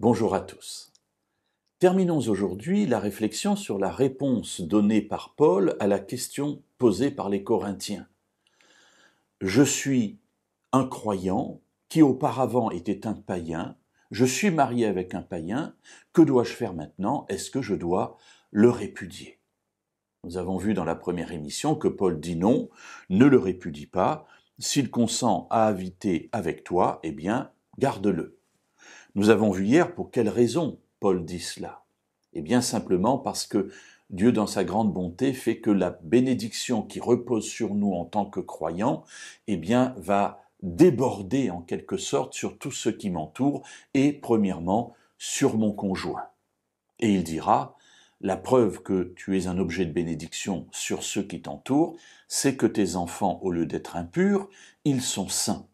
Bonjour à tous. Terminons aujourd'hui la réflexion sur la réponse donnée par Paul à la question posée par les Corinthiens. Je suis un croyant qui auparavant était un païen, je suis marié avec un païen, que dois-je faire maintenant? Est-ce que je dois le répudier? Nous avons vu dans la première émission que Paul dit non, ne le répudie pas, s'il consent à habiter avec toi, eh bien, garde-le. Nous avons vu hier pour quelle raison Paul dit cela. Eh bien simplement parce que Dieu dans sa grande bonté fait que la bénédiction qui repose sur nous en tant que croyants, eh bien va déborder en quelque sorte sur tous ceux qui m'entourent et premièrement sur mon conjoint. Et il dira, la preuve que tu es un objet de bénédiction sur ceux qui t'entourent, c'est que tes enfants, au lieu d'être impurs, ils sont saints.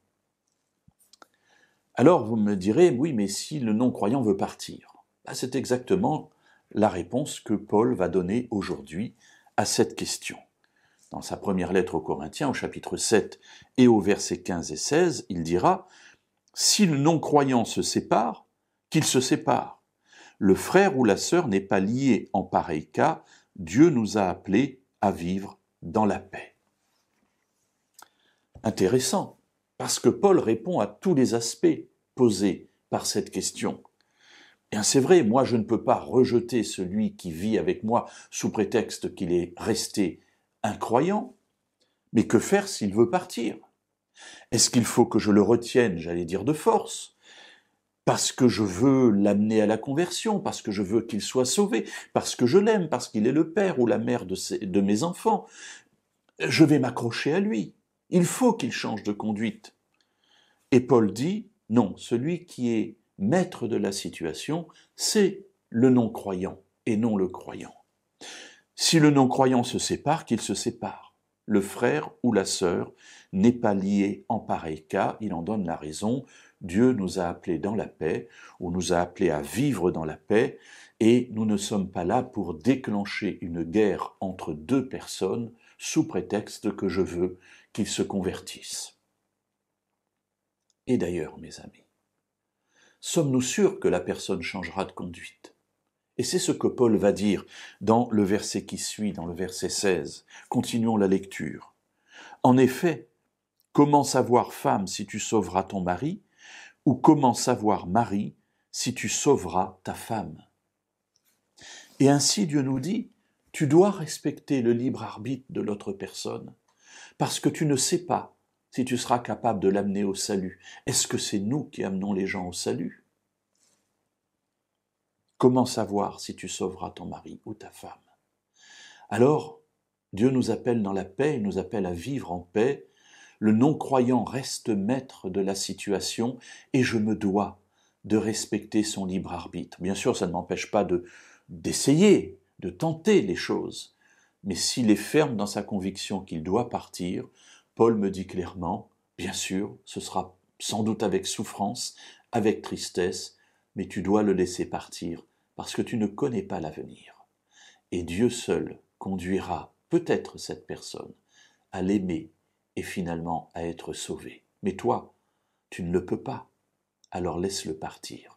Alors vous me direz, oui, mais si le non-croyant veut partir, c'est exactement la réponse que Paul va donner aujourd'hui à cette question. Dans sa première lettre aux Corinthiens, au chapitre 7 et au verset 15 et 16, il dira « Si le non-croyant se sépare, qu'il se sépare. Le frère ou la sœur n'est pas lié en pareil cas, Dieu nous a appelés à vivre dans la paix. » Intéressant, parce que Paul répond à tous les aspects posés par cette question. Bien, c'est vrai, moi je ne peux pas rejeter celui qui vit avec moi sous prétexte qu'il est resté incroyant, mais que faire s'il veut partir? Est-ce qu'il faut que je le retienne, j'allais dire de force, parce que je veux l'amener à la conversion, parce que je veux qu'il soit sauvé, parce que je l'aime, parce qu'il est le père ou la mère de mes enfants? Je vais m'accrocher à lui. Il faut qu'il change de conduite. Et Paul dit, non, celui qui est maître de la situation, c'est le non-croyant et non le croyant. Si le non-croyant se sépare, qu'il se sépare. Le frère ou la sœur n'est pas lié en pareil cas, il en donne la raison. Dieu nous a appelés dans la paix, ou nous a appelés à vivre dans la paix, et nous ne sommes pas là pour déclencher une guerre entre deux personnes sous prétexte que je veux qu'ils se convertissent. Et d'ailleurs, mes amis, sommes-nous sûrs que la personne changera de conduite? Et c'est ce que Paul va dire dans le verset qui suit, dans le verset 16. Continuons la lecture. En effet, comment savoir, femme, si tu sauveras ton mari, ou comment savoir, mari, si tu sauveras ta femme? Et ainsi Dieu nous dit, tu dois respecter le libre arbitre de l'autre personne, parce que tu ne sais pas si tu seras capable de l'amener au salut. Est-ce que c'est nous qui amenons les gens au salut? Comment savoir si tu sauveras ton mari ou ta femme? Alors, Dieu nous appelle dans la paix, il nous appelle à vivre en paix. Le non-croyant reste maître de la situation et je me dois de respecter son libre arbitre. Bien sûr, ça ne m'empêche pas d'essayer, de tenter les choses. Mais s'il est ferme dans sa conviction qu'il doit partir, Paul me dit clairement, bien sûr, ce sera sans doute avec souffrance, avec tristesse, mais tu dois le laisser partir parce que tu ne connais pas l'avenir. Et Dieu seul conduira peut-être cette personne à l'aimer et finalement à être sauvé. Mais toi, tu ne le peux pas, alors laisse-le partir.